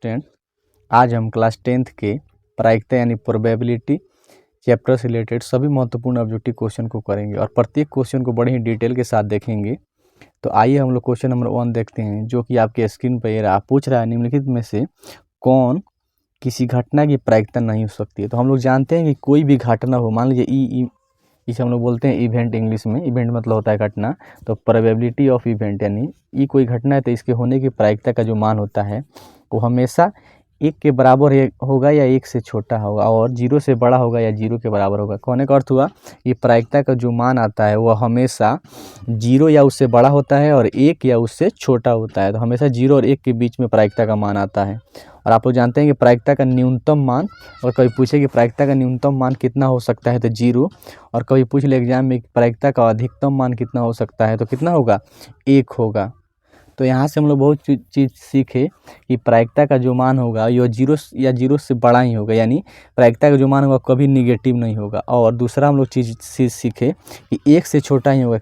Student, आज हम class 10th के प्रायिकता यानी प्रोबेबिलिटी चैप्टर से रिलेटेड सभी महत्वपूर्ण ऑब्जेक्टिव क्वेश्चन को करेंगे और प्रत्येक क्वेश्चन को बड़े ही डिटेल के साथ देखेंगे। तो आइए हम लोग क्वेश्चन नंबर 1 देखते हैं, जो कि आपके स्क्रीन पर ये रहा। पूछ रहा है निम्नलिखित में से कौन किसी घटना की प्रायिकता नहीं हो सकती है। तो हम लोग जानते हैं कि कोई भी घटना हो, मान लीजिए इसे हम लोग बोलते हैं इवेंट, इंग्लिश में इवेंट मतलब होता है घटना। तो प्रोबेबिलिटी ऑफ इवेंट यानी कोई घटना है तो इसके होने की प्रायिकता का जो मान होता है वो हमेशा 1 के बराबर होगा या 1 से छोटा होगा, और 0 से बड़ा होगा या 0 के बराबर होगा। कहने का अर्थ हुआ ये प्रायिकता का जो मान आता है वह हमेशा 0 या उससे बड़ा होता है और 1 या उससे छोटा होता है। तो हमेशा 0 और 1 के बीच में प्रायिकता का मान आता है। और आप लोग जानते हैं कि प्रायिकता का न्यूनतम मान, और कभी पूछे कि प्रायिकता का न्यूनतम मान कितना हो सकता है तो 0, और कभी पूछ ले एग्जाम में प्रायिकता का अधिकतम मान कितना हो सकता है तो कितना होगा, 1 होगा। तो यहाँ से हम लोग बहुत चीज़ सीखे कि प्रायिकता का जो मान होगा यह 0 या 0 से बड़ा ही होगा, यानी प्रायिकता का जो मान होगा कभी निगेटिव नहीं होगा। और दूसरा हम लोग चीज़ सीखे कि 1 से छोटा ही होगा,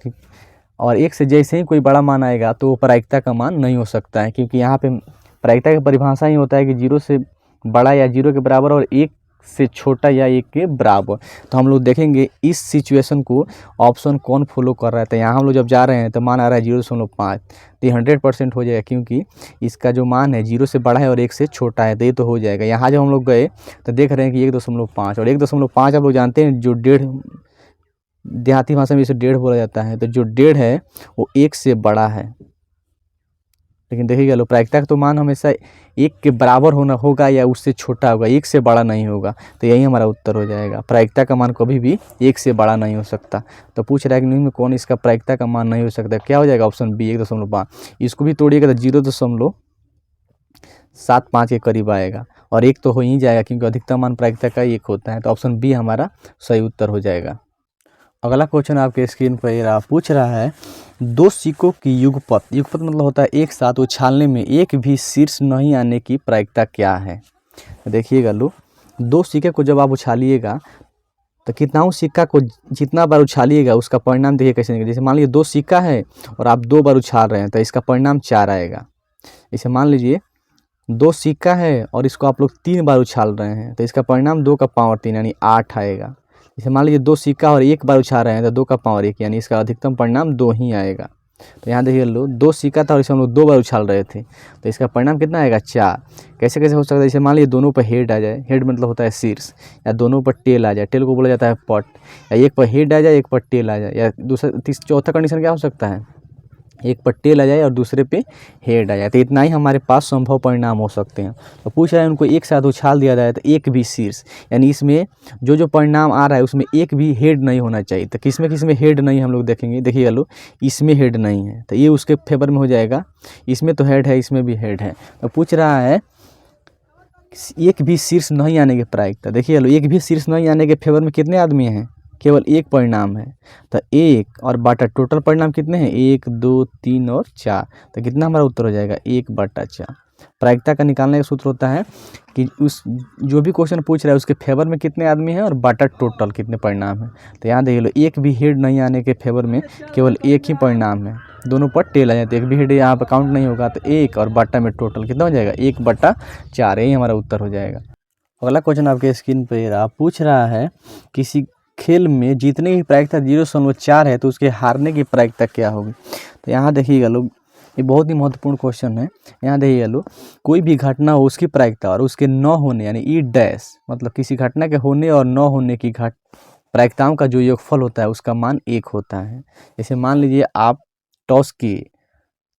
और 1 से जैसे ही कोई बड़ा मान आएगा तो वो प्रायिकता का मान नहीं हो सकता है, क्योंकि यहाँ पे प्रायिकता की परिभाषा ही होता है कि 0 से बड़ा या 0 के बराबर और 1 से छोटा या 1 के बराबर। तो हम लोग देखेंगे इस सिचुएशन को ऑप्शन कौन फॉलो कर रहा है। तो यहाँ हम लोग जब जा रहे हैं तो मान आ रहा है 0.5, तो 100% हो जाएगा, क्योंकि इसका जो मान है 0 से बड़ा है और 1 से छोटा है, तो ये तो हो जाएगा। यहाँ जब हम लोग गए तो देख रहे हैं कि 1.5, और 1.5 आप लोग जानते हैं जो 1.5 देहाती भाषा में इसे 1.5 बोला जाता है। तो जो 1.5 है वो 1 से बड़ा है, लेकिन देखिएगा लो प्रायिकता का तो मान हमेशा 1 के बराबर होगा या उससे छोटा होगा, 1 से बड़ा नहीं होगा। तो यही हमारा उत्तर हो जाएगा। प्रायिकता का मान कभी भी 1 से बड़ा नहीं हो सकता। तो पूछ रहा है कि निम्न में कौन इसका प्रायिकता का मान नहीं हो सकता, क्या हो जाएगा, ऑप्शन बी 1.5। इसको भी तोड़िएगा तो 0.75 के करीब आएगा, और 1 तो हो ही जाएगा क्योंकि अधिकतम मान प्रायिकता का 1 होता है। तो ऑप्शन बी हमारा सही उत्तर हो जाएगा। अगला क्वेश्चन आपके स्क्रीन पर ये पूछ रहा है 2 सिक्कों की युगपत मतलब होता है एक साथ उछालने में एक भी शीर्ष नहीं आने की प्रायिकता क्या है। देखिएगा लो, 2 सिक्के को जब आप उछालिएगा तो कितना सिक्का को जितना बार उछालिएगा उसका परिणाम देखिए कैसे निकलेगा। जैसे मान लीजिए 2 सिक्का है और आप 2 बार उछाल रहे हैं तो इसका परिणाम 4 आएगा। जैसे मान लीजिए 2 सिक्का है और इसको आप लोग 3 बार उछाल रहे हैं तो इसका परिणाम 2 का पावर 3 यानी 8 आएगा। जैसे मान लीजिए 2 सिक्का और 1 बार उछाल रहे हैं तो 2 का पावर 1 यानी इसका अधिकतम परिणाम 2 ही आएगा। तो यहाँ देखिए लो, 2 सिक्का था और इसे हम लोग 2 बार उछाल रहे थे तो इसका परिणाम कितना आएगा, 4। कैसे कैसे हो सकता है, जैसे मान लीजिए दोनों पर हेड आ जाए, हेड मतलब होता है शीर्ष, या दोनों पर टेल आ जाए, टेल को बोला जाता है पट, या एक पर हेड आ जाए एक पर टेल आ जाए, या चौथा कंडीशन क्या हो सकता है, एक पर टेल आ जाए और दूसरे पे हेड आ जाए। तो इतना ही हमारे पास संभव परिणाम हो सकते हैं। तो पूछ रहा है उनको एक साथ उछाल दिया जाए तो एक भी शीर्ष, यानी इसमें जो परिणाम आ रहा है उसमें एक भी हेड नहीं होना चाहिए। तो किसमें हेड नहीं हम लोग देखेंगे, देखिए लो इसमें हेड नहीं है तो ये उसके फेवर में हो जाएगा। इसमें तो हेड है, इसमें भी हेड है। तो पूछ रहा है एक भी शीर्ष नहीं आने के प्रायिकता। देखिए लो, एक भी शीर्ष नहीं आने के फेवर में कितने आदमी हैं, केवल 1 परिणाम है। तो 1 और बटा टोटल परिणाम कितने हैं, 1 2 3 और 4। तो कितना हमारा उत्तर हो जाएगा, 1/4। प्रायिकता का निकालने का सूत्र होता है कि उस जो भी क्वेश्चन पूछ रहा है उसके फेवर में कितने आदमी हैं और बटा टोटल कितने परिणाम हैं। तो यहाँ देख लो, एक भी हेड नहीं आने के फेवर में केवल 1 ही परिणाम है, दोनों पर टेल आ जाते हैं। एक भी हेड यहाँ पर काउंट नहीं होगा तो 1 और बटा में टोटल कितना हो जाएगा, 1/4। यही हमारा उत्तर हो जाएगा। अगला क्वेश्चन आपके स्क्रीन पर पूछ रहा है किसी खेल में जीतने की प्रायिकता 0.4 है तो उसके हारने की प्रायिकता क्या होगी। तो यहाँ देखिएगा लोग, ये बहुत ही महत्वपूर्ण क्वेश्चन है। यहाँ देखिएगा लोग, कोई भी घटना हो उसकी प्रायिकता और उसके न होने यानी ई डैश मतलब किसी घटना के होने और न होने की प्रायिकताओं का जो योगफल होता है उसका मान 1 होता है। जैसे मान लीजिए आप टॉस किए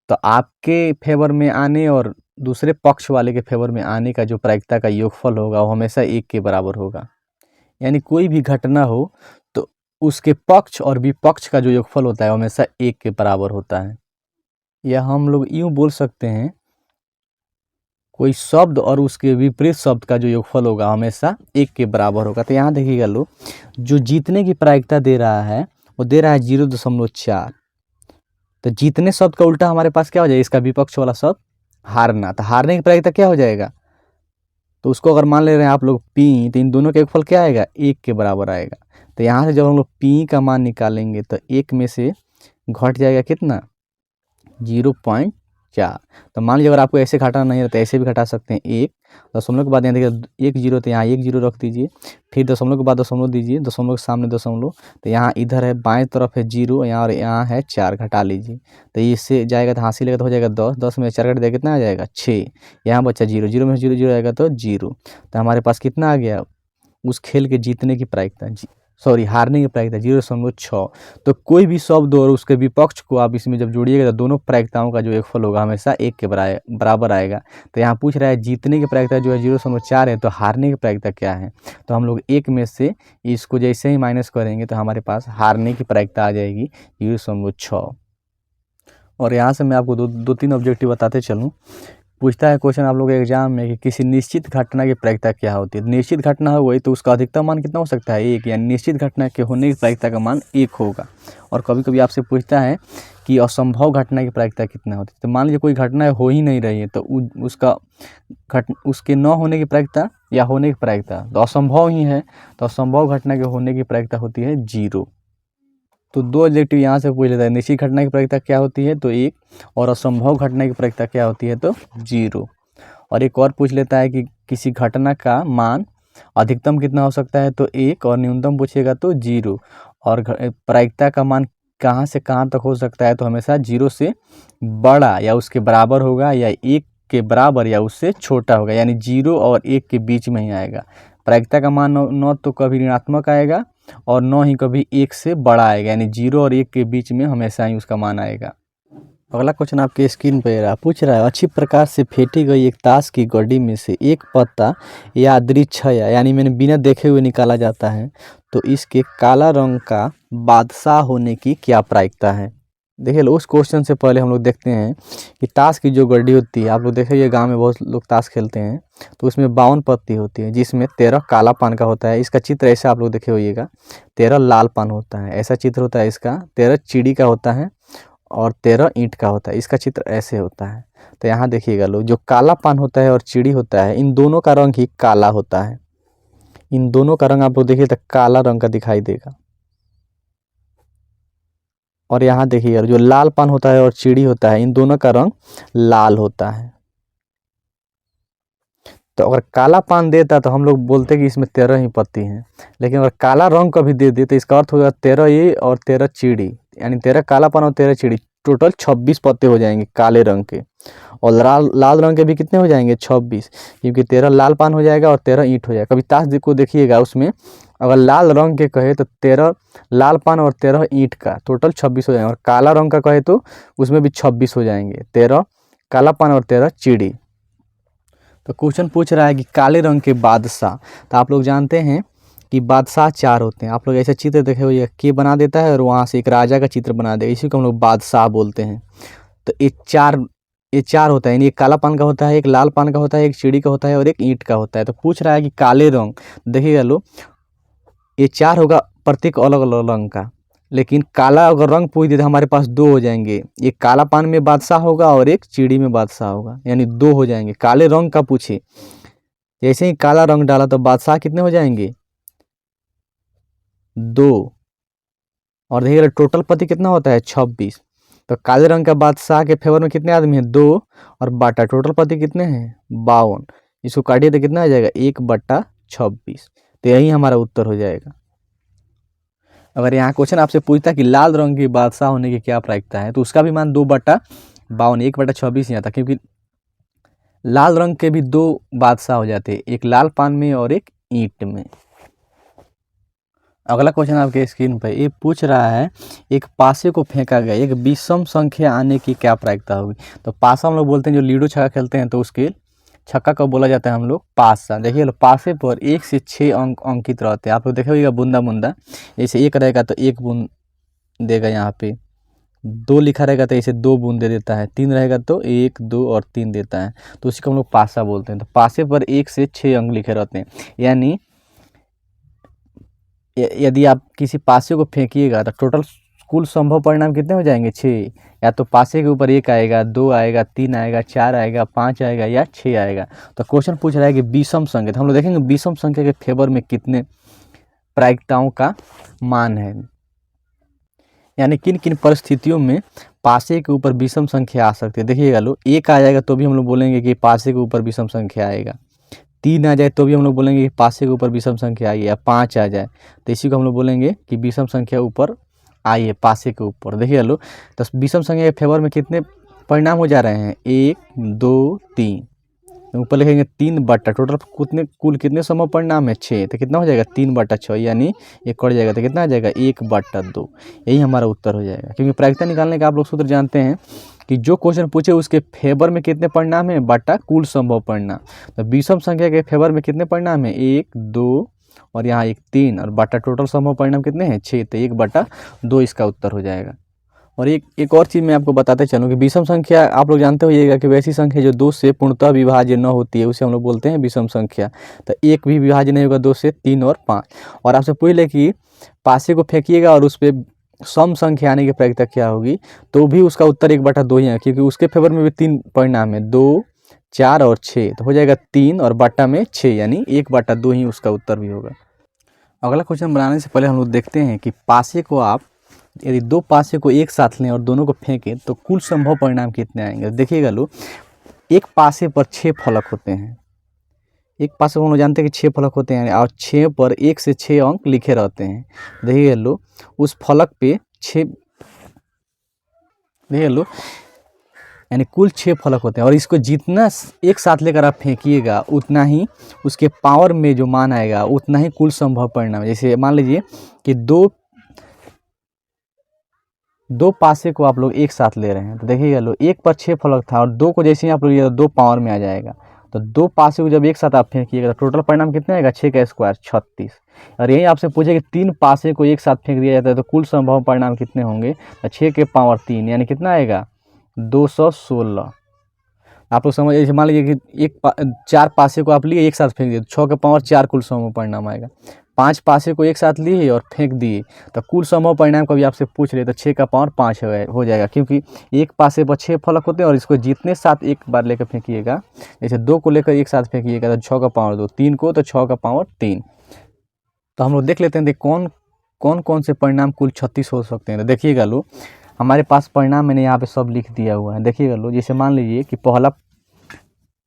तो आपके फेवर में आने और दूसरे पक्ष वाले के फेवर में आने का जो प्रायिकता का योगफल होगा वो हमेशा 1 के बराबर होगा। यानी कोई भी घटना हो तो उसके पक्ष और विपक्ष का जो योगफल होता है हमेशा 1 के बराबर होता है। या हम लोग यूँ बोल सकते हैं, कोई शब्द और उसके विपरीत शब्द का जो योगफल होगा हमेशा 1 के बराबर होगा। तो यहाँ देखिएगा लो, जो जीतने की प्रायिकता दे रहा है वो दे रहा है 0.4। तो जीतने शब्द का उल्टा हमारे पास क्या हो जाएगा, इसका विपक्ष वाला शब्द हारना। तो हारने की प्रायिकता क्या हो जाएगा, तो उसको अगर मान ले रहे हैं आप लोग पी, तो इन दोनों का योगफल क्या आएगा, 1 के बराबर आएगा। तो यहाँ से जब हम लोग पी का मान निकालेंगे तो 1 में से घट जाएगा कितना, 0.4। 4। तो मान लीजिए अगर आपको ऐसे घटाना नहीं रहता ऐसे भी घटा सकते हैं। 1 दशमलव के बाद यहाँ देखिए 1 जीरो, तो यहाँ 1 जीरो रख दीजिए, फिर दशमलव के बाद दशमलव दीजिए, दशमलव के सामने दशमलव, तो यहाँ इधर है बाएं तरफ है 0 यहाँ, और यहाँ है 4, घटा लीजिए। तो इससे जाएगा तो हासिल लेगा तो हो जाएगा 10, 10 में 4 घट देगा कितना आ जाएगा 6, यहाँ बच्चा 0, 0 में 0 0 आएगा तो 0। तो हमारे पास कितना आ गया उस खेल के जीतने की प्रायिकता, सॉरी हारने की प्रायिकता 0.6। तो कोई भी शब्द और उसके विपक्ष को आप इसमें जब जोड़िएगा तो दोनों प्रायिकताओं का जो योगफल होगा हमेशा 1 के बराबर आएगा। तो यहाँ पूछ रहा है जीतने की प्रायिकता जो है 0.4 है, तो हारने की प्रायिकता क्या है। तो हम लोग 1 में से इसको जैसे ही माइनस करेंगे तो हमारे पास हारने की प्रायिकता आ जाएगी 0.6। और यहाँ से मैं आपको दो तीन ऑब्जेक्टिव बताते चलूँ। पूछता है क्वेश्चन आप लोग एग्जाम में कि किसी निश्चित घटना की प्रायिकता क्या होती है। निश्चित घटना हो गई तो उसका अधिकतम मान कितना हो सकता है 1, यानी निश्चित घटना के होने की प्रायिकता का मान 1 होगा। और कभी कभी आपसे पूछता है कि असंभव घटना की प्रायिकता कितना होती है। तो मान लीजिए कोई घटना हो ही नहीं रही है तो उसके न होने की प्रायिकता या होने की प्रायिकता तो असंभव ही है, तो असंभव घटना के होने की प्रायिकता होती है 0। तो 2 ऑब्जेक्टिव यहाँ से पूछ लेता है, निश्चित घटना की प्रायिकता क्या होती है तो 1, और असंभव घटना की प्रायिकता क्या होती है तो 0। और एक और पूछ लेता है कि किसी घटना का मान अधिकतम कितना हो सकता है तो 1, और न्यूनतम पूछेगा तो 0। और प्रायिकता का मान कहाँ से कहाँ तक हो सकता है तो हमेशा 0 से बड़ा या उसके बराबर होगा, या 1 के बराबर या उससे छोटा होगा, यानी 0 और 1 के बीच में ही आएगा। प्रायिकता का मान न तो कभी ऋणात्मक आएगा और न ही कभी 1 से बड़ा आएगा, यानी 0 और 1 के बीच में हमेशा ही उसका मान आएगा। अगला क्वेश्चन आपके स्क्रीन पर पूछ रहा है, अच्छी प्रकार से फेंटी गई एक ताश की गड्डी में से एक पत्ता यादृच्छया यानी मैंने बिना देखे हुए निकाला जाता है, तो इसके काला रंग का बादशाह होने की क्या प्रायिकता है। देखिए उस क्वेश्चन से पहले हम लोग देखते हैं कि ताश की जो गड्डी होती है, आप लोग देखिए गांव में बहुत लोग ताश खेलते हैं, तो उसमें 52 पत्ती होती है जिसमें 13 काला पान का होता है। इसका चित्र ऐसा आप लोग देखे होइएगा, 13 लाल पान होता है, ऐसा चित्र होता है इसका। 13 चिड़ी का होता है और 13 ईंट का होता है, इसका चित्र ऐसे होता है। तो यहाँ देखिएगा लोग, जो काला पान होता है और चिड़ी होता है, इन दोनों का रंग ही काला होता है। इन दोनों का रंग आप लोग देखिए तो काला रंग का दिखाई देगा। और यहाँ देखिए जो लाल पान होता है और चिड़ी होता है, इन दोनों का रंग लाल होता है। तो अगर काला पान देता तो हम लोग बोलते कि इसमें 13 ही पत्ती हैं, लेकिन अगर काला रंग कभी दे दे तो इसका अर्थ होगा 13 ये और 13 चिड़ी, यानी 13 काला पान और 13 चिड़ी, टोटल 26 पत्ते हो जाएंगे काले रंग के। और लाल रंग के भी कितने हो जाएंगे 26, क्योंकि 13 लाल पान हो जाएगा और 13 ईंट हो जाएगा। कभी ताश को देखिएगा, उसमें अगर लाल रंग के कहे तो 13 लाल पान और 13 ईंट का टोटल 26 हो जाएंगे, और काला रंग का कहे तो उसमें भी 26 हो जाएंगे, 13 काला पान और 13 चिड़ी। तो क्वेश्चन पूछ रहा है कि काले रंग के बादशाह, तो आप लोग जानते हैं कि बादशाह 4 होते हैं। आप लोग ऐसे चित्र देखे हुए के बना देता है और वहाँ से एक राजा का चित्र बना देगा, इसी को हम लोग बादशाह बोलते हैं। तो ये चार होता है, यानी एक काला पान का होता है, एक लाल पान का होता है, एक चिड़ी का होता है और एक ईंट का होता है। तो पूछ रहा है कि काले रंग, देखिएगा लो ये 4 होगा प्रत्येक अलग अलग रंग का, लेकिन काला अगर रंग पूछ दे तो हमारे पास 2 हो जाएंगे, एक काला पान में बादशाह होगा और एक चिड़ी में बादशाह होगा, यानी 2 हो जाएंगे। काले रंग का पूछे, जैसे ही काला रंग डाला तो बादशाह कितने हो जाएंगे 2। और देखिए टोटल पति कितना होता है 26। तो काले रंग का बादशाह के फेवर में कितने आदमी हैं 2, और बाटा टोटल पति कितने हैं 52। इसको काटिए तो कितना आ जाएगा 1/26। तो यही हमारा उत्तर हो जाएगा। अगर यहाँ क्वेश्चन आपसे पूछता है कि लाल रंग की बादशाह होने की क्या प्रायिकता है, तो उसका भी मान 2/52, 1/26 ही आता, क्योंकि लाल रंग के भी 2 बादशाह हो जाते हैं, एक लाल पान में और एक ईंट में। अगला क्वेश्चन आपके स्क्रीन पर ये पूछ रहा है, एक पासे को फेंका गया एक विषम संख्या आने की क्या प्रायिकता होगी। तो पासा हम लोग बोलते हैं, जो लूडो छक्का खेलते हैं तो उसके छक्का को बोला जाता है हम लोग पासा। देखिए पासे पर 1 से 6 अंक अंकित रहते हैं। आप लोग देखे होगा बूंदा बूंदा, जैसे 1 रहेगा तो 1 बूंद देगा, यहाँ पे 2 लिखा रहेगा तो इसे 2 बूंद दे देता है, 3 रहेगा तो 1 2 और 3 देता है, तो उसी को हम लोग पासा बोलते हैं। तो पासे पर 1 से 6 अंक लिखे रहते हैं, यानी यदि आप किसी पासे को फेंकिएगा तो टोटल कुल संभव परिणाम कितने हो जाएंगे 6। या तो पासे के ऊपर 1 आएगा, 2 आएगा, 3 आएगा, 4 आएगा, 5 आएगा या 6 आएगा। तो क्वेश्चन पूछ रहा है कि विषम संख्या, तो हम लोग देखेंगे विषम संख्या के फेवर में कितने प्रायिकताओं का मान है। यानी किन किन परिस्थितियों में पासे के ऊपर विषम संख्या आ सकती है। देखिएगा लो, 1 आ जाएगा तो भी हम लोग बोलेंगे कि पासे के ऊपर विषम संख्या आएगा। 3 आ जाए तो भी हम लोग बोलेंगे कि पासे के ऊपर विषम संख्या आई है। या 5 आ जाए तो इसी को हम लोग बोलेंगे कि विषम संख्या ऊपर आई है पासे के ऊपर। देखिए लो, तो विषम संख्या के फेवर में कितने परिणाम हो जा रहे हैं, 1 2 3। ऊपर लिखेंगे 3/, टोटल कुल कितने समूह परिणाम है, 6। तो कितना हो जाएगा 3/6, यानी ये कट जाएगा तो कितना आ जाएगा 1/2। यही हमारा उत्तर हो जाएगा। क्योंकि प्रायिकता निकालने का आप लोग सूत्र जानते हैं कि जो क्वेश्चन पूछे उसके फेवर में कितने परिणाम है बटा कुल संभव परिणाम। तो विषम संख्या के फेवर में कितने परिणाम है, 1 2 और यहाँ 1 3 और बटा टोटल संभव परिणाम कितने हैं, 6। तो 1/2 इसका उत्तर हो जाएगा। और एक और चीज़ मैं आपको बताते चलूँ कि विषम संख्या आप लोग जानते होइएगा कि वैसी संख्या जो 2 से पूर्णतः विभाज्य न होती है उसे हम लोग बोलते हैं विषम संख्या। तो 1 भी विभाज्य नहीं होगा 2 से, 3 और 5। और आपसे पूछ ले कि पासे को फेंकिएगा और उस पर सम संख्या आने की प्रायिकता क्या होगी, तो भी उसका उत्तर 1/2 ही है। क्योंकि उसके फेवर में भी 3 परिणाम है, 2 4 और 6। तो हो जाएगा 3 और बटा में 6, यानी 1/2 ही उसका उत्तर भी होगा। अगला क्वेश्चन बनाने से पहले हम लोग देखते हैं कि पासे को आप यदि 2 पासे को एक साथ लें और दोनों को फेंकें तो कुल संभव परिणाम कितने आएंगे। देखिएगा लो, एक पासे पर 6 फलक होते हैं। एक पासे को हम लोग जानते हैं कि 6 फलक होते हैं और 6 पर 1 से 6 अंक लिखे रहते हैं। देखिएगा लो, उस फलक पे 6, देखिए लो, यानी कुल 6 फलक होते हैं। और इसको जितना एक साथ लेकर आप फेंकिएगा उतना ही उसके पावर में जो मान आएगा उतना ही कुल संभव परिणाम। जैसे मान लीजिए कि दो पासे को आप लोग एक साथ ले रहे हैं, तो देखिएगा लो, 1 पर 6 फलक था और 2 को जैसे ही आप लोग ये 2 पावर में आ जाएगा। तो 2 पासे को जब एक साथ आप फेंकिएगा तो टोटल परिणाम कितना आएगा, 6 का स्क्वायर 36। और यही आपसे पूछे कि 3 पासे को एक साथ फेंक दिया जाता है तो कुल संभव परिणाम कितने होंगे, तो 6 के पावर 3 यानी कितना आएगा 216। आप लोग समझ, जैसे मान लीजिए कि 4 पासे को आप लिए एक साथ फेंक दिए तो 6 के पावर 4 कुल संभव परिणाम आएगा। 5 पासे को एक साथ लिए और फेंक दिए तो कुल संभव परिणाम कभी आपसे पूछ ले तो 6 का पावर 5 हो जाएगा। क्योंकि एक पासे पर 6 फलक होते हैं और इसको जितने साथ एक बार लेकर फेंकिएगा, जैसे 2 को लेकर एक साथ फेंकिएगा तो 6 का पावर 2, 3 को तो 6 का पावर 3। तो हम लोग देख लेते हैं कौन से परिणाम कुल 36 हो सकते हैं। तो देखिएगा लो, हमारे पास परिणाम मैंने यहाँ पे सब लिख दिया हुआ है। देखिएगा लो, जैसे मान लीजिए कि पहला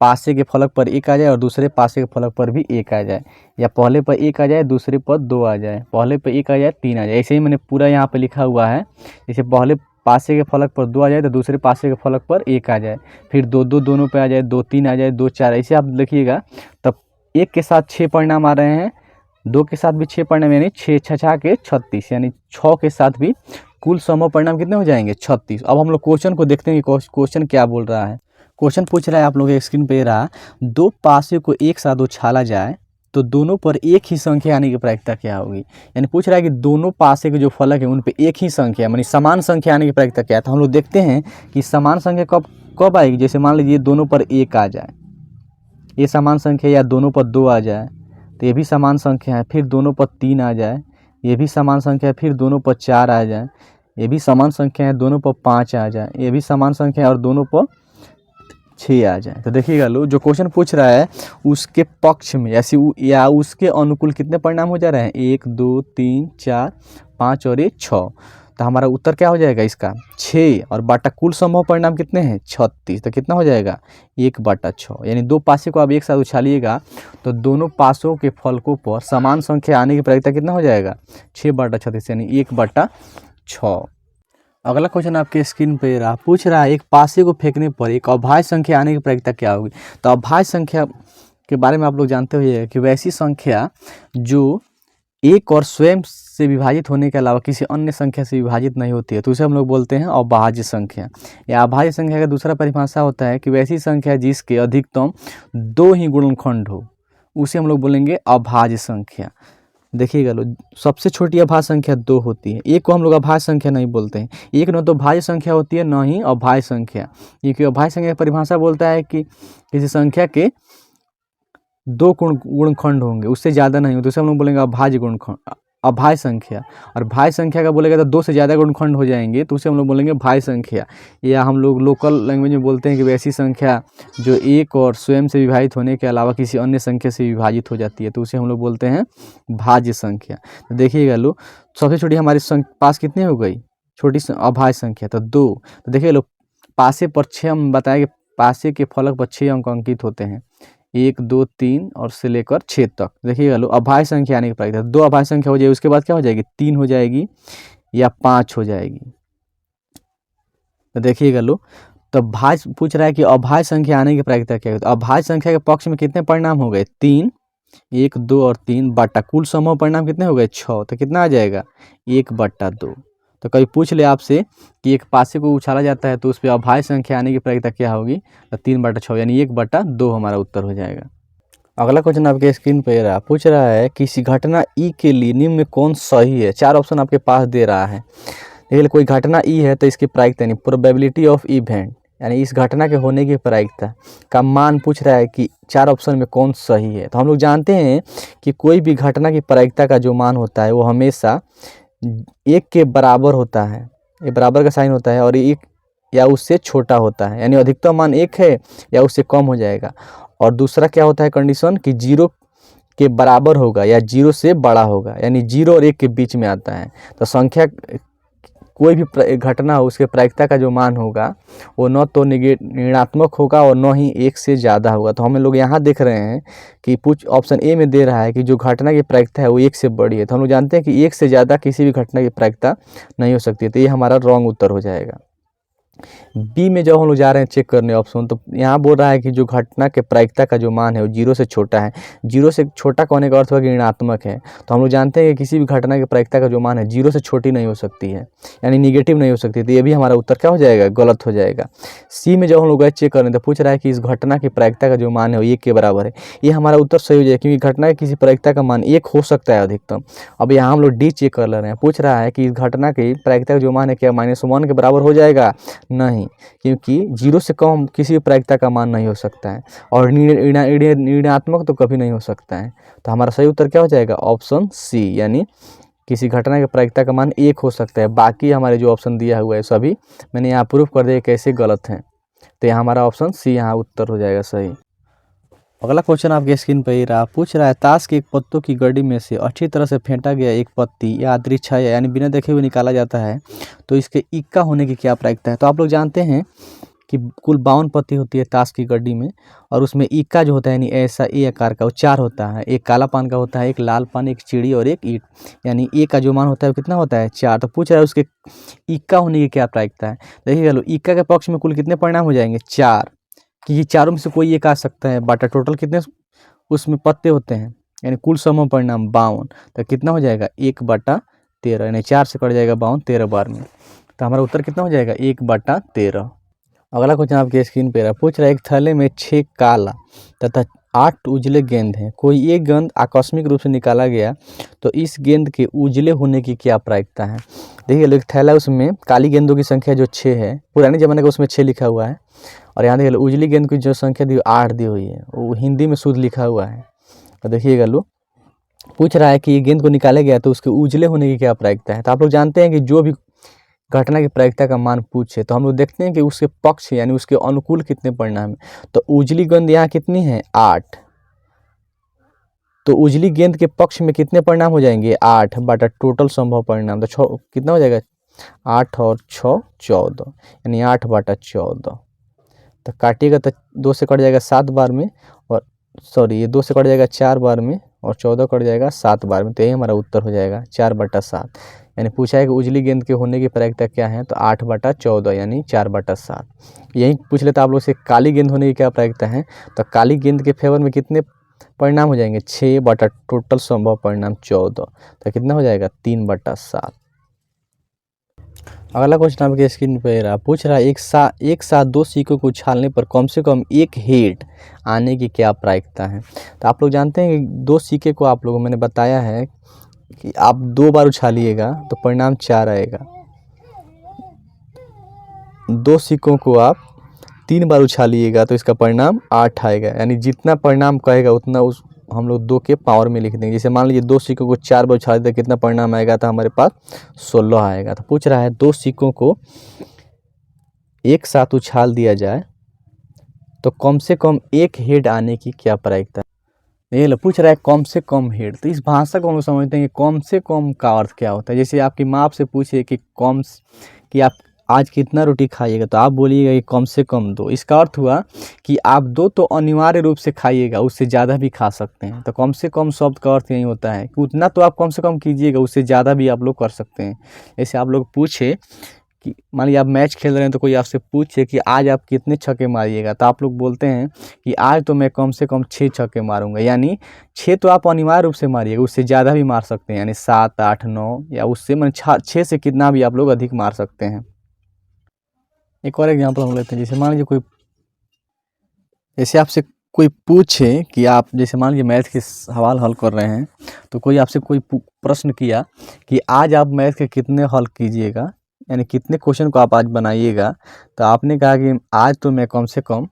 पासे के फलक पर 1 आ जाए और दूसरे पासे के फलक पर भी 1 आ जाए, या पहले पर 1 आ जाए दूसरे पर 2 आ जाए, पहले पर 1 आ जाए 3 आ जाए। ऐसे ही मैंने पूरा यहाँ पे लिखा हुआ है। जैसे पहले पासे के फलक पर 2 आ जाए तो दूसरे पासे के फलक पर 1 आ जाए, फिर 2 2 दोनों पे आ जाए, 2 3 आ जाए, 2 4। ऐसे आप देखिएगा तब 1 के साथ 6 परिणाम आ रहे हैं, 2 के साथ भी 6 परिणाम, यानी 6 6 के 36, यानी 6 के साथ भी कुल समूह परिणाम कितने हो जाएंगे 36। अब हम लोग क्वेश्चन को देखते हैं कि क्वेश्चन क्या बोल रहा है। क्वेश्चन पूछ रहा है, आप लोग स्क्रीन पे रहा, 2 पासे को एक साथ उछाला जाए तो दोनों पर एक ही संख्या आने की प्रायिकता क्या होगी। यानी पूछ रहा है कि दोनों पासे के जो फलक है उन पे एक ही संख्या यानी समान संख्या आने की प्रायिकता क्या है। तो हम लोग देखते हैं कि समान संख्या कब आएगी। जैसे मान लीजिए दोनों पर 1 आ जाए, ये समान संख्या, या दोनों पर 2 आ जाए तो ये भी समान संख्या है, फिर दोनों पर 3 आ जाए ये भी समान संख्या है, फिर दोनों पर 4 आ जाए ये भी समान संख्या है, दोनों पर 5 आ जाए ये भी समान संख्या है, और दोनों पर 6 आ जाए। तो देखिएगा लो, जो क्वेश्चन पूछ रहा है उसके पक्ष में या उसके अनुकूल कितने परिणाम हो जा रहे हैं, 1 2 3 4 5 और ये 6। तो हमारा उत्तर क्या हो जाएगा इसका 6, और बाटा कुल समूह परिणाम कितने हैं 36। तो कितना हो जाएगा 1/6। यानी 2 पासे को आप एक साथ उछालिएगा तो दोनों पासों के फलकों पर समान संख्या आने की प्रायिकता कितना हो जाएगा 6/36, यानी 1/6। अगला क्वेश्चन आपके स्क्रीन पे रहा, पूछ रहा है एक पासे को फेंकने पर एक अभाज्य संख्या आने की प्रायिकता क्या होगी। तो अभाज्य संख्या के बारे में आप लोग जानते हुए कि वैसी संख्या जो एक और स्वयं से विभाजित होने के अलावा किसी अन्य संख्या से विभाजित नहीं होती है तो उसे हम लोग बोलते हैं अभाज्य संख्या। या अभाज्य संख्या का दूसरा परिभाषा होता है कि वैसी संख्या जिसके अधिकतम 2 ही गुणनखंड हो उसे हम लोग बोलेंगे अभाज्य संख्या। देखिएगा लो, सबसे छोटी अभाज्य संख्या 2 होती है, एक को हम लोग अभाज्य संख्या नहीं बोलते हैं। एक न तो भाज्य संख्या होती है न ही अभाज्य संख्या। क्योंकि अभाज्य संख्या की परिभाषा बोलता है कि किसी संख्या के 2 गुणनखंड होंगे, उससे ज़्यादा नहीं हो तो उसे हम लोग बोलेंगे अभाज्य गुणनखंड, अभाज्य संख्या। और भाज्य संख्या का बोलेगा तो 2 से ज़्यादा गुणनखंड हो जाएंगे तो उसे हम लोग बोलेंगे भाज्य संख्या। या हम लोग लोकल लैंग्वेज में बोलते हैं कि वैसी संख्या जो एक और स्वयं से विभाजित होने के अलावा किसी अन्य संख्या से विभाजित हो जाती है तो उसे हम लोग बोलते हैं भाज्य संख्या। तो देखिएगा लो, सबसे छोटी हमारे पास कितनी हो गई छोटी अभाज्य संख्या तो 2। तो देखिए लोग, पासे पर 6 हम बताएं कि पासे के फलक पर 6 अंक अंकित होते हैं, 1 2 3 और से लेकर 6 तक। देखिएगा लोग, अभाज्य संख्या आने की प्रायिकता 2 अभाज्य संख्या हो जाएगी, उसके बाद क्या हो जाएगी, 3 हो जाएगी या 5 हो जाएगी। तो देखिएगा लोग, तो भाज्य पूछ रहा है कि अभाज्य संख्या आने की प्रायिकता क्या है। तो अभाज्य संख्या के पक्ष में कितने परिणाम हो गए, 3, 1 2 और 3 बटा कुल समूह परिणाम कितने हो गए, 6। तो कितना आ जाएगा, 1/2। तो कभी पूछ ले आपसे कि एक पासे को उछाला जाता है तो उस पर अभाज्य संख्या आने की प्रायिकता क्या होगी, तो 3/6 यानी 1/2 हमारा उत्तर हो जाएगा। अगला क्वेश्चन आपके स्क्रीन पर रहा, पूछ रहा है किसी घटना ई के लिए निम्न में कौन सही है। 4 ऑप्शन आपके पास दे रहा है। देखिए, कोई घटना ई है तो इसकी प्रायिकता यानी प्रोबेबिलिटी ऑफ इवेंट, यानी इस घटना के होने की प्रायिकता का मान पूछ रहा है कि 4 ऑप्शन में कौन सही है। तो हम लोग जानते हैं कि कोई भी घटना की प्रायिकता का जो मान होता है वो हमेशा 1 के बराबर होता है, ये बराबर का साइन होता है, और 1 या उससे छोटा होता है, यानी अधिकतम मान 1 है या उससे कम हो जाएगा। और दूसरा क्या होता है कंडीशन कि 0 के बराबर होगा या 0 से बड़ा होगा, यानी 0 और 1 के बीच में आता है। तो संख्या कोई भी घटना हो उसके प्रायिकता का जो मान होगा वो न तो ऋणात्मक होगा और न ही 1 से ज़्यादा होगा। तो हम लोग यहाँ देख रहे हैं कि कुछ ऑप्शन ए में दे रहा है कि जो घटना की प्रायिकता है वो 1 से बड़ी है। तो हम लोग जानते हैं कि 1 से ज़्यादा किसी भी घटना की प्रायिकता नहीं हो सकती। तो ये हमारा रॉन्ग उत्तर हो जाएगा। बी में जब हम लोग जा रहे हैं चेक करने ऑप्शन, तो यहाँ बोल रहा है कि जो घटना के प्रायिकता का जो मान है वो 0 से छोटा है। 0 से छोटा होने का अर्थ हुआ कि ऋणात्मक है। तो हम लोग जानते हैं कि किसी भी घटना के प्रायिकता का जो मान है 0 से छोटी नहीं हो सकती है, यानी निगेटिव नहीं हो सकती। तो ये भी हमारा उत्तर क्या हो जाएगा, गलत हो जाएगा। सी में जब हम लोग गए चेक करने तो पूछ रहा है कि इस घटना की प्रायिकता का जो मान है वो 1 के बराबर है। ये हमारा उत्तर सही हो जाएगा, क्योंकि घटना की किसी प्रायिकता का मान 1 हो सकता है अधिकतम। अब यहाँ हम लोग डी चेक कर ले रहे हैं, पूछ रहा है कि इस घटना की प्रायिकता का जो मान है क्या -1 के बराबर हो जाएगा, नहीं, क्योंकि 0 से कम किसी भी प्रायिकता का मान नहीं हो सकता है, और ऋणात्मक तो कभी नहीं हो सकता है। तो हमारा सही उत्तर क्या हो जाएगा, ऑप्शन सी, यानी किसी घटना की प्रायिकता का मान 1 हो सकता है। बाकी हमारे जो ऑप्शन दिया हुआ है सभी मैंने यहाँ प्रूफ कर दिया कैसे गलत हैं। तो यहाँ हमारा ऑप्शन सी यहाँ उत्तर हो जाएगा सही। अगला क्वेश्चन आपके स्क्रीन पर ही रहा, पूछ रहा है ताश के एक पत्तों की गड्डी में से अच्छी तरह से फेंटा गया एक पत्ती या दृच्छा यानी बिना देखे हुए निकाला जाता है, तो इसके इक्का होने की क्या प्रायिकता है। तो आप लोग जानते हैं कि कुल 52 पत्ती होती है ताश की गड्डी में, और उसमें इक्का जो होता है यानी ऐसा ए आकार का वो 4 होता है। एक काला पान का होता है, एक लाल पान, एक चिड़ी और एक ईंट, यानी ए का जो मान होता है वो कितना होता है, 4। तो पूछ रहा है उसके इक्का होने की क्या प्रायिकता है। देखिए लो, इक्का के पक्ष में कुल कितने परिणाम हो जाएंगे, 4, क्योंकि चारों में से कोई एक आ सकता है। बटा टोटल कितने उसमें पत्ते होते हैं, यानी कुल समूह परिणाम 52। तो कितना हो जाएगा, 1/13, यानी 4 से कट जाएगा 52 13 बार में। तो हमारा उत्तर कितना हो जाएगा, 1/13। अगला क्वेश्चन आपके स्क्रीन पे रहा, पूछ रहा है एक थैले में 6 काला तथा 8 उजले गेंद हैं, कोई एक गेंद आकस्मिक रूप से निकाला गया, तो इस गेंद के उजले होने की क्या प्रायिकता है। देखिए एक थैला, उसमें काली गेंदों की संख्या जो 6 है, पुराने ज़माने का उसमें 6 लिखा हुआ है, और यहाँ देखिए उजली गेंद की जो संख्या दी 8 दी हुई है, वो हिंदी में शुद्ध लिखा हुआ है। तो देखिएगा लो, पूछ रहा है कि ये गेंद को निकाला गया तो उसके उजले होने की क्या प्रायिकता है। तो आप लोग जानते हैं कि जो भी घटना की प्रायिकता का मान पूछे तो हम लोग देखते हैं कि उसके पक्ष यानी उसके अनुकूल कितने परिणाम है। तो उजली गेंद यहाँ कितनी है, 8। तो उजली गेंद के पक्ष में कितने परिणाम हो जाएंगे, 8 बटा टोटल संभव परिणाम। तो 6 कितना हो जाएगा, 8 और 6 14, यानी 8/14। तो काटिएगा तो 2 से कट जाएगा 7 बार में, और सॉरी ये 2 से कट जाएगा 4 बार में, और 14 कट जाएगा 7 बार में। तो यही हमारा उत्तर हो जाएगा 4/7। यानी पूछा है कि उजली गेंद के होने की प्रायिकता क्या है, तो 8/14 यानी 4/7। यही पूछ लेता आप लोग से काली गेंद होने की क्या प्रायिकता है। तो काली गेंद के फेवर में कितने परिणाम हो जाएंगे, 6 बटा टोटल संभव परिणाम 14। तो कितना हो जाएगा, 3/7। अगला क्वेश्चन आपके स्क्रीन पे रहा, पूछ रहा है एक साथ 2 सिक्कों को उछालने पर कम से कम एक हेड आने की क्या प्रायिकता है। तो आप लोग जानते हैं कि 2 सिक्के को आप लोगों मैंने बताया है कि आप 2 बार उछालिएगा तो परिणाम 4 आएगा। 2 सिक्कों को आप 3 बार उछालिएगा तो इसका परिणाम 8 आएगा, यानी जितना परिणाम कहेगा उतना उस हम लोग 2 के पावर में लिख देंगे। जैसे मान लीजिए 2 सिक्कों को 4 बार उछाल दें कितना परिणाम आएगा, तो हमारे पास 16 आएगा। तो पूछ रहा है 2 सिक्कों को एक साथ उछाल दिया जाए तो कम से कम एक हेड आने की क्या प्रायिकता है। ये लो पूछ रहा है कम से कम हेड। तो इस भाषा को हम लोग समझते हैं कि कम से कम का अर्थ क्या होता है। जैसे आपकी माँ आपसे पूछे कि कि आप आज कितना रोटी खाइएगा, तो आप बोलिएगा कि कम से कम 2। इसका अर्थ हुआ कि आप 2 तो अनिवार्य रूप से खाइएगा, उससे ज़्यादा भी खा सकते हैं। तो कम से कम शब्द का अर्थ यही होता है कि उतना तो आप कम से कम कीजिएगा, उससे ज़्यादा भी आप लोग कर सकते हैं। जैसे आप लोग पूछे कि मान लीजिए आप मैच खेल रहे हैं, तो कोई आपसे पूछे कि आज आप कितने छक्के मारिएगा, तो आप लोग बोलते हैं कि आज तो मैं कम से कम 6 छक्के मारूंगा। यानी 6 तो आप अनिवार्य रूप से मारिएगा, उससे ज़्यादा भी मार सकते हैं, यानी 7, 8, 9 या उससे मैंने 6 से कितना भी आप लोग अधिक मार सकते हैं। एक और एग्जाम्पल हम लेते हैं। जैसे मान लीजिए जैसे आपसे कोई पूछे कि आप जैसे मान लीजिए मैथ के सवाल हल कर रहे हैं, तो कोई आपसे कोई प्रश्न किया कि आज आप मैथ के कितने हल कीजिएगा, यानी कितने क्वेश्चन को आप आज बनाइएगा। तो आपने कहा कि आज तो मैं कम से कम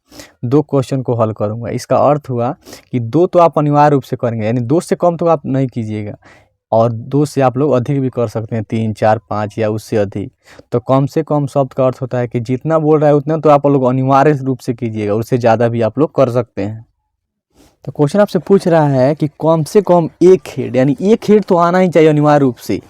2 क्वेश्चन को हल करूंगा। इसका अर्थ हुआ कि 2 तो आप अनिवार्य रूप से करेंगे, यानी 2 से कम तो आप नहीं कीजिएगा, और 2 से आप लोग अधिक भी कर सकते हैं, 3, 4, 5 या उससे अधिक। तो कम से कम शब्द का अर्थ होता है कि जितना बोल रहा है उतना तो आप लोग अनिवार्य रूप से कीजिएगा, उससे ज़्यादा भी आप लोग कर सकते हैं। तो क्वेश्चन आपसे पूछ रहा है कि कम से कम 1 हेड, यानी 1 हेड तो आना ही चाहिए अनिवार्य रूप से,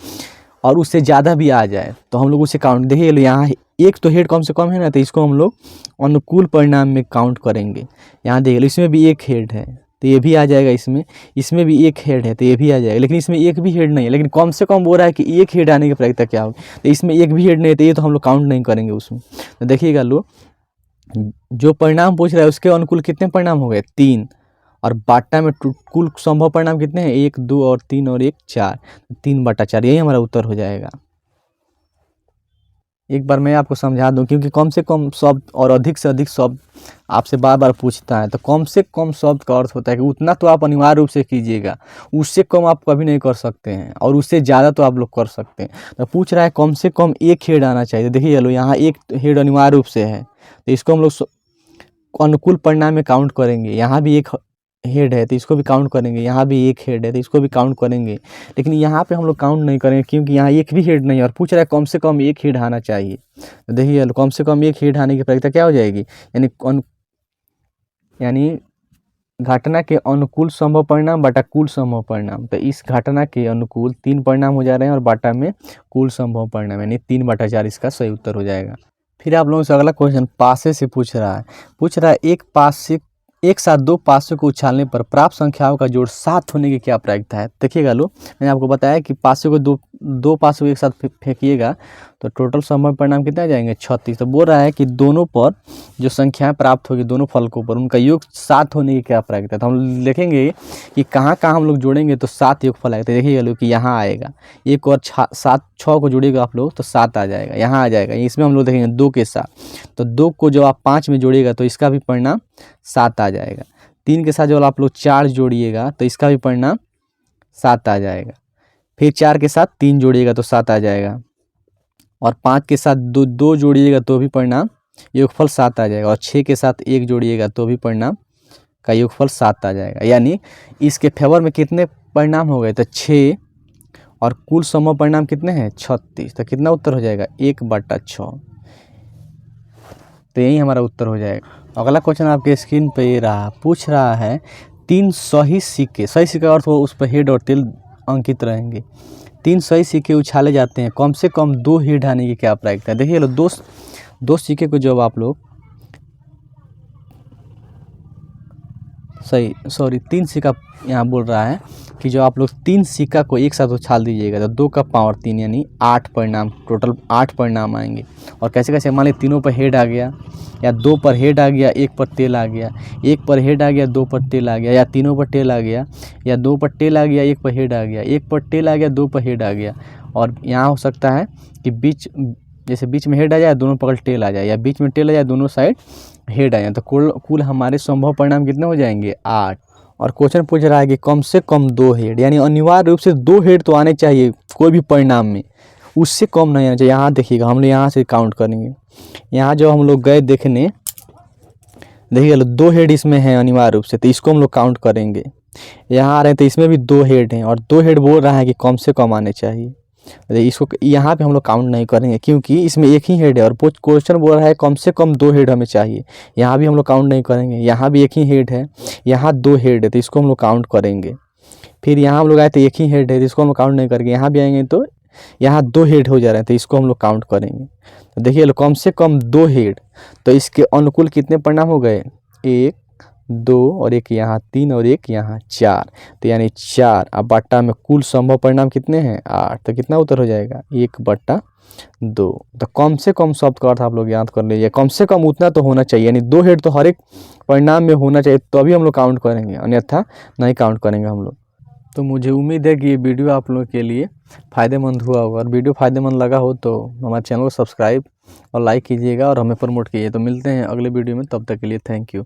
और उससे ज़्यादा भी आ जाए तो हम लोग उसे काउंट, देखिए यहाँ 1 तो हेड कम से कम है ना, तो इसको हम लोग अनुकूल परिणाम में काउंट करेंगे। यहाँ देखिए इसमें भी 1 हेड है, तो ये भी आ जाएगा। इसमें भी 1 हेड है, तो ये भी आ जाएगा। लेकिन इसमें एक भी हेड नहीं है, लेकिन कम से कम बोल रहा है कि 1 हेड आने की प्रायिकता क्या होगी। तो इसमें एक भी हेड नहीं है, तो ये तो हम लोग काउंट नहीं करेंगे उसमें। तो देखिएगा लो, जो परिणाम पूछ रहा है उसके अनुकूल कितने परिणाम हो गए, 3, और बाटा में कुल संभव परिणाम कितने हैं, 1, 2 और 3 और 1, 4, 3/4, यही हमारा उत्तर हो जाएगा। एक बार मैं आपको समझा दूं, क्योंकि कम से कम शब्द और अधिक से अधिक शब्द आपसे बार बार पूछता है। तो कम से कम शब्द का अर्थ होता है कि उतना तो आप अनिवार्य रूप से कीजिएगा, उससे कम आप कभी नहीं कर सकते हैं, और उससे ज़्यादा तो आप लोग कर सकते हैं। तो पूछ रहा है कम से कम 1 हेड आना चाहिए। देखिए चलो यहाँ 1 हेड अनिवार्य रूप से है, तो इसको हम लोग अनुकूल परिणाम में काउंट करेंगे। यहाँ भी 1 हेड है, तो इसको भी काउंट करेंगे। यहाँ भी 1 हेड है, तो इसको भी काउंट करेंगे। लेकिन यहाँ पे हम लोग काउंट नहीं करेंगे, क्योंकि यहाँ 1 भी हेड नहीं है, और पूछ रहा है कम से कम 1 हेड आना चाहिए। तो देखिए कम से कम 1 हेड आने की प्रायिकता क्या हो जाएगी, यानी घटना के अनुकूल संभव परिणाम बटा कुल संभव परिणाम। तो इस घटना के अनुकूल 3 परिणाम हो जा रहे हैं, और बाटा में कुल संभव परिणाम, यानी 3/4 इसका सही उत्तर हो जाएगा। फिर आप लोगों से अगला क्वेश्चन पासे से पूछ रहा है एक साथ 2 पासे को उछालने पर प्राप्त संख्याओं का जोड़ 7 होने की क्या प्रायिकता है। देखिएगा लो, मैंने आपको बताया कि पासे को दो पासे को एक साथ फेंकिएगा तो टोटल संभव परिणाम कितने आ जाएंगे, 36। तो बोल रहा है कि दोनों पर जो संख्याएं प्राप्त होगी, दोनों फलकों पर उनका योग 7 होने की क्या प्रायिकता है। तो हम देखेंगे कि कहाँ कहाँ हम लोग जोड़ेंगे तो 7 योगफल आएगा। तो देखिएगा लो कि यहाँ आएगा, एक और 6 को जोड़ेगा आप लोग तो 7 आ जाएगा, यहाँ आ जाएगा। इसमें हम लोग देखेंगे 2 के साथ, तो 2 को जब आप 5 में जोड़िएगा तो इसका भी परिणाम 7 आ जाएगा। 3 के साथ जब आप लोग 4 जोड़िएगा तो इसका भी परिणाम 7 आ जाएगा। फिर 4 के साथ 3 जोड़िएगा तो 7 आ जाएगा, और 5 के साथ 2 जोड़िएगा तो भी परिणाम योगफल 7 आ जाएगा, और 6 के साथ 1 जोड़िएगा तो भी परिणाम का योगफल 7 आ जाएगा। यानी इसके फेवर में कितने परिणाम हो गए, तो 6, और कुल संभव परिणाम कितने हैं, 36। तो कितना उत्तर हो जाएगा, 1/6। तो यही हमारा उत्तर हो जाएगा। अगला क्वेश्चन आपके स्क्रीन पे ये पूछ रहा है 3 सही सिक्के, सही सिक्का अर्थ हो उस पर हेड और टेल अंकित रहेंगे। 3 सही सिक्के उछाले जाते हैं, कम से कम 2 हेड आने की क्या प्रायिकता है। देखिए लो, दो सिक्के को जब आप लोग 3 सिक्का यहाँ बोल रहा है कि जो आप लोग 3 सिक्का को एक साथ उछाल दीजिएगा तो 2 का पावर 3 यानी 8 परिणाम, टोटल 8 परिणाम आएंगे। और कैसे कैसे, मान लीजिए तीनों पर हेड आ गया, या 2 पर हेड आ गया, 1 पर टेल आ गया, 1 पर हेड आ गया, 2 पर टेल आ गया, या तीनों पर टेल आ गया, या 2 पर टेल आ गया, 1 पर हेड आ गया, 1 पर टेल आ गया, 2 पर हेड आ गया। और यहाँ हो सकता है कि बीच में हेड आ जाए, दोनों पकड़ टेल आ जाए, या बीच में टेल आ जाए, दोनों साइड हेड आ जाए। तो कुल हमारे संभव परिणाम कितने हो जाएंगे, 8। और क्वेश्चन पूछ रहा है कि कम से कम 2 हेड, यानी अनिवार्य रूप से 2 हेड तो आने चाहिए कोई भी परिणाम में, उससे कम नहीं आना चाहिए। यहाँ देखिएगा, हम लोग यहाँ से काउंट करेंगे। यहाँ जो हम लोग गए देखने, देखिएगा 2 हेड इसमें है अनिवार्य रूप से, तो इसको हम लोग काउंट करेंगे। यहाँ आ रहे हैं तो इसमें भी 2 हेड हैं, और 2 हेड बोल रहा है कि कम से कम आने चाहिए। इसको यहाँ पे हम लोग काउंट नहीं करेंगे क्योंकि इसमें एक ही हेड है और क्वेश्चन बोल रहा है कम से कम 2 हेड हमें चाहिए। यहाँ भी हम लोग काउंट नहीं करेंगे, यहाँ भी एक ही हेड है, यहाँ 2 हेड है तो इसको हम लोग काउंट करेंगे। फिर यहाँ हम लोग आए तो एक ही हेड है तो इसको हम लोग काउंट नहीं करेंगे। यहाँ भी आएंगे तो यहाँ 2 हेड हो जा रहे हैं तो इसको हम लोग काउंट करेंगे। तो देखिए कम से कम 2 हेड, तो इसके अनुकूल कितने परिणाम हो गए, 1 2 और एक यहाँ 3 और एक यहाँ 4, तो यानी 4। अब बट्टा में कुल संभव परिणाम कितने हैं, 8, तो कितना उत्तर हो जाएगा 1/2। तो कम से कम शब्द का अर्थ आप लोग याद कर लीजिए, कम से कम उतना तो होना चाहिए, यानी 2 हेड तो हर एक परिणाम में होना चाहिए, तो अभी हम लोग काउंट करेंगे, अन्यथा नहीं काउंट करेंगे हम लोग। तो मुझे उम्मीद है कि ये वीडियो आप लोगों के लिए फ़ायदेमंद हुआ होगा, और वीडियो फ़ायदेमंद लगा हो तो हमारे चैनल को सब्सक्राइब और लाइक कीजिएगा और हमें प्रमोट कीजिए। तो मिलते हैं अगले वीडियो में, तब तक के लिए थैंक यू।